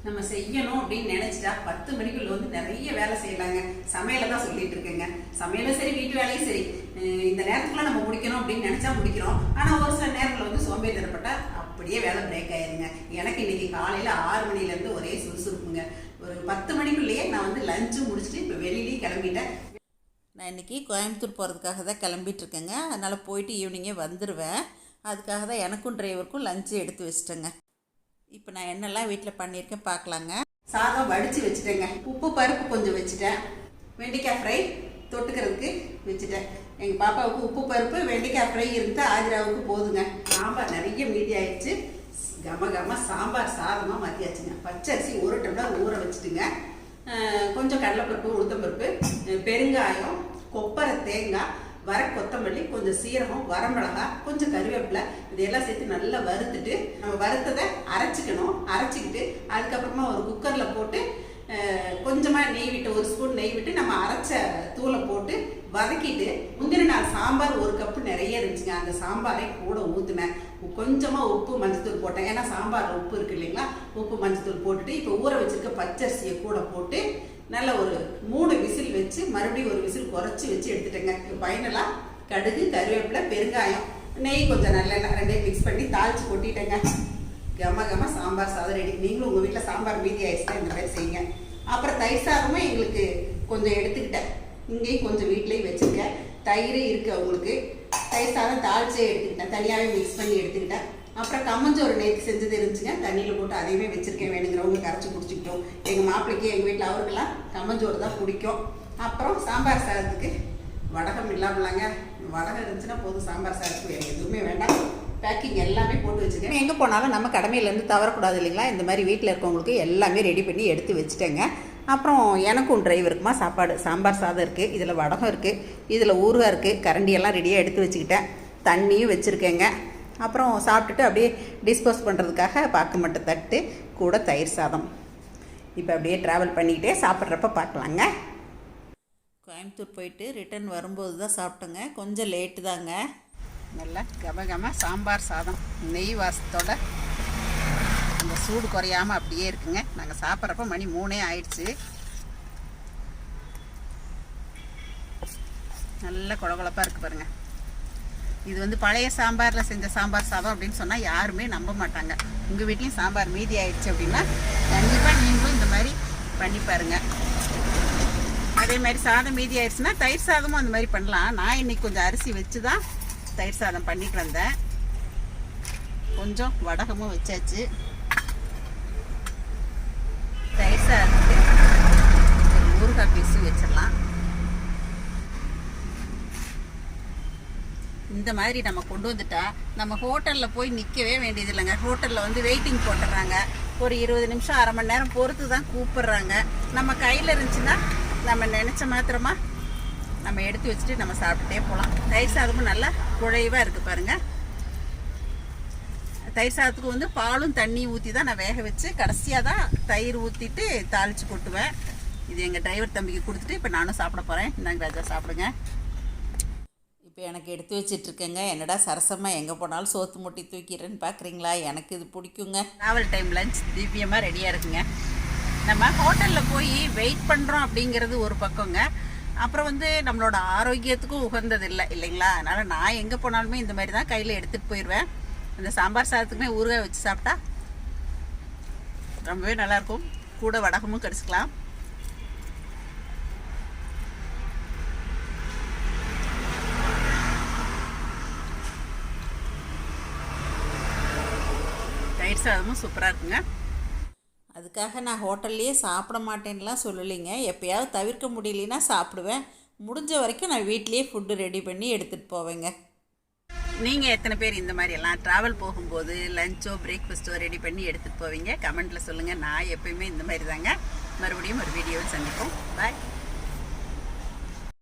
நம்ம செய்யணும் அப்படின்னு நினைச்சிட்டா 10 மணிக்குள்ள வந்து நிறைய வேலை செய்யலாங்க. சமையலை தான் சொல்லிட்டு இருக்கேங்க. சமையலும் சரி, வீட்டு வேலையும் சரி, இந்த நேரத்துக்குள்ள நம்ம முடிக்கணும் அப்படின்னு நினைச்சா முடிக்கிறோம். ஆனா ஒரு சில நேரங்களில் வந்து சோம்பேறித்தனப்பட்டா அப்படியே வேலை பிரேக் ஆயிருங்க. எனக்கு இன்னைக்கு காலையில 6 மணில இருந்து ஒரே சுறுசுறுப்புங்க. ஒரு 10 மணிக்குள்ளேயே நான் வந்து லஞ்சும் முடிச்சுட்டு இப்போ வெளியிலேயே கிளம்பிட்டேன். நான் இன்றைக்கி கோயம்புத்தூர் போகிறதுக்காக தான் கிளம்பிட்டு இருக்கேங்க. அதனால் போயிட்டு ஈவினிங்கே வந்துடுவேன். அதுக்காக தான் எனக்கும் டிரைவருக்கும் லஞ்சு எடுத்து வச்சிட்டேங்க. இப்போ நான் என்னெல்லாம் வீட்டில் பண்ணியிருக்கேன் பார்க்கலாங்க. சாதம் வடித்து வச்சுட்டேங்க. உப்பு பருப்பு கொஞ்சம் வச்சுட்டேன். வெண்டைக்காய் ஃப்ரை தொட்டுக்கிறதுக்கு வச்சுட்டேன். எங்கள் பாப்பாவுக்கு உப்பு பருப்பு வெண்டைக்காய் ஃப்ரை இருந்தால் ஆஜராவுக்கு போதுங்க. சாம்பார் நிறைய மீதி ஆயிடுச்சு. கம சாம்பார் சாதமாக மாற்றியாச்சுங்க. பச்சரிசி 1 டம்ளர் ஊற வச்சுட்டுங்க. கொஞ்சம் கடலைப்பருப்பு, உளுத்தம்பருப்பு, பெருங்காயம், கொப்பரை தேங்காய், வர கொத்தமல்லி, கொஞ்சம் சீரகம், வரமிளகாய், கொஞ்சம் கருவேப்பிலை, இதெல்லாம் சேர்த்து நல்லா வறுத்துட்டு நம்ம வறுத்ததை அரைச்சிக்கணும். அரைச்சிக்கிட்டு அதுக்கப்புறமா ஒரு குக்கரில் போட்டு கொஞ்சமாக நெய் விட்டு, 1 ஸ்பூன் நெய் விட்டு நம்ம அரைச்ச தூளை போட்டு வதக்கிட்டு, முந்தின நாள் சாம்பார் 1 கப்பு நிறைய இருந்துச்சுங்க. அந்த சாம்பாரை கூட ஊற்றுனேன். கொஞ்சமாக உப்பு மஞ்சத்தூள் போட்டேன். ஏன்னா சாம்பார் உப்பு இருக்கு இல்லைங்களா, உப்பு மஞ்சத்தூள் போட்டுட்டு இப்போ ஊற வச்சிருக்க பச்சரிசியை கூட போட்டு நல்ல ஒரு 3 விசில் வச்சு மறுபடியும் 1 விசில் குறைச்சி வச்சு எடுத்துட்டேங்க. ஃபைனலாக கடுகு, கருவேப்பிலை, பெருங்காயம், நெய், கொஞ்சம் நல்லெண்ணெய் ரெண்டையும் மிக்ஸ் பண்ணி தாளித்து கொட்டிட்டேங்க. கம சாம்பார் சாதம் ரெடி. நீங்களும் உங்கள் வீட்டில் சாம்பார் மீதி ஆயிடுச்சுன்னா இந்த மாதிரி செய்யுங்க. அப்புறம் தயிர் சாதமும் எங்களுக்கு கொஞ்சம் எடுத்துக்கிட்டேன். இங்கேயும் கொஞ்சம் வீட்லேயும் வச்சுருக்கேன். தயிர் இருக்குது அவங்களுக்கு. தயிர் சாதம் தாளிச்சே எடுத்துக்கிட்டேன். தனியாகவே மிக்ஸ் பண்ணி எடுத்துக்கிட்டேன். அப்புறம் கம்மஞ்சோறு நேற்று செஞ்சது இருந்துச்சுங்க. தண்ணியில் போட்டு அதையுமே வச்சுருக்கேன். வேணுங்கிறவங்க கரைச்சி குடிச்சிக்கிட்டோம். எங்கள் மாப்பிள்ளைக்கு, எங்கள் வீட்டில் அவருக்கெல்லாம் கம்மஞ்சோறு தான் பிடிக்கும். அப்புறம் சாம்பார் சாதத்துக்கு வடகம் இல்லாமலாங்க. வடகம் இருந்துச்சுன்னா போதும். சாம்பார் சாதத்துக்கு வேறு எதுவுமே வேண்டாம். பேக்கிங் எல்லாமே போட்டு வச்சுருக்கேன். எங்கே போனாலும் நம்ம கடமையிலேருந்து தவறக்கூடாது இல்லைங்களா. இந்த மாதிரி வீட்டில் இருக்கவங்களுக்கு எல்லாமே ரெடி பண்ணி எடுத்து வச்சுட்டேங்க. அப்புறம் எனக்கும் டிரைவருக்குமா சாப்பாடு. சாம்பார் சாதம் இருக்குது, இதில் வடகம் இருக்குது, இதில் ஊறுகாய் இருக்குது, கரண்டியெல்லாம் ரெடியாக எடுத்து வச்சுக்கிட்டேன். தண்ணியும் வச்சுருக்கேங்க. அப்புறம் சாப்பிட்டுட்டு அப்படியே டிஸ்போஸ் பண்ணுறதுக்காக பாக்கு மட்டும் தட்டு கூட தயிர் சாதம். இப்போ அப்படியே ட்ராவல் பண்ணிக்கிட்டே சாப்பிட்றப்ப பார்க்கலாங்க. கோயம்புத்தூர் போயிட்டு ரிட்டர்ன் வரும்போது தான் சாப்பிட்டோங்க. கொஞ்சம் லேட்டு தாங்க. நல்லா கம சாம்பார் சாதம் நெய் வாசத்தோட அந்த சூடு குறையாமல் அப்படியே இருக்குங்க. நாங்கள் சாப்பிட்றப்ப மணி 3 ஆயிடுச்சு. நல்ல குழகுழப்பாக இருக்குது பாருங்கள். இது வந்து பழைய சாம்பாரில் செஞ்ச சாம்பார் சாதம் அப்படின்னு சொன்னால் யாருமே நம்ப மாட்டாங்க. உங்கள் வீட்லேயும் சாம்பார் மீதி ஆயிடுச்சு அப்படின்னா கண்டிப்பாக நீங்களும் இந்த மாதிரி பண்ணி பாருங்கள். அதே மாதிரி சாதம் மீதி ஆயிடுச்சுன்னா தயிர் சாதமும் அந்த மாதிரி பண்ணலாம். நான் இன்னைக்கு கொஞ்சம் அரிசி வச்சு தான் தயிர் சாதம் பண்ணிட்டு வந்தேன். கொஞ்சம் வடகமும் வச்சாச்சு. தயிர் சாதத்துக்கு ஒரு ஊறுகாய் பீஸும் வச்சிடலாம். இந்த மாதிரி நம்ம கொண்டு வந்துட்டா நம்ம ஹோட்டலில் போய் நிற்கவே வேண்டியது இல்லைங்க. ஹோட்டலில் வந்து வெயிட்டிங் போட்டுடுறாங்க. ஒரு 20 நிமிஷம், அரை மணி நேரம் பொறுத்து தான் கூப்பிடுறாங்க. நம்ம கையில் இருந்துச்சுன்னா நம்ம நினச்ச மாத்திரமா நம்ம எடுத்து வச்சுட்டு நம்ம சாப்பிட்டுட்டே போகலாம். தயிர் சாதமும் நல்லா குழைவாக இருக்குது பாருங்கள். தயிர் சாதத்துக்கு வந்து பாலும் தண்ணியும் ஊற்றி தான் நான் வேக வச்சு கடைசியாக தான் தயிர் ஊற்றிட்டு தாளித்து கொட்டுவேன். இது எங்கள் டிரைவர் தம்பிக்கு கொடுத்துட்டு இப்போ நானும் சாப்பிட போகிறேன். இந்தாங்க ராஜா, சாப்பிடுங்க. இப்போ எனக்கு எடுத்து வச்சிட்ருக்கேங்க. என்னடா சரசமாக எங்கே போனாலும் சோத்து முட்டி தூக்கிடுறேன்னு பார்க்குறீங்களா? எனக்கு இது பிடிக்குங்க. ட்ராவல் டைம் லஞ்ச் திவ்யமாக ரெடியாக இருக்குங்க. நம்ம ஹோட்டலில் போய் வெயிட் பண்ணுறோம் அப்படிங்கிறது ஒரு பக்கங்க. அப்புறம் வந்து நம்மளோட ஆரோக்கியத்துக்கும் உகந்தது இல்லை இல்லைங்களா. அதனால் நான் எங்கே போனாலுமே இந்த மாதிரி தான் கையில் எடுத்துகிட்டு போயிடுவேன். அந்த சாம்பார் சாதத்துக்குமே ஊறுகாய் வச்சு சாப்பிட்டா ரொம்பவே நல்லாயிருக்கும். கூட வடகமும் கடிச்சிக்கலாம். தயிர் சாதமும் சூப்பராக இருக்குங்க. அதுக்காக நான் ஹோட்டல்லையே சாப்பிட மாட்டேன்லாம் சொல்லலைங்க. எப்போயாவது தவிர்க்க முடியலன்னா சாப்பிடுவேன். முடிஞ்ச வரைக்கும் நான் வீட்லேயே ஃபுட்டு ரெடி பண்ணி எடுத்துகிட்டு போவேங்க. நீங்கள் எத்தனை பேர் இந்த மாதிரி எல்லாம் ட்ராவல் போகும்போது லஞ்சோ பிரேக்ஃபாஸ்ட்டோ ரெடி பண்ணி எடுத்துகிட்டு போவீங்க? கமெண்ட்டில் சொல்லுங்கள். நான் எப்பயுமே இந்த மாதிரி தாங்க. மறுபடியும் ஒரு வீடியோவில் சந்திப்போம். பாய்.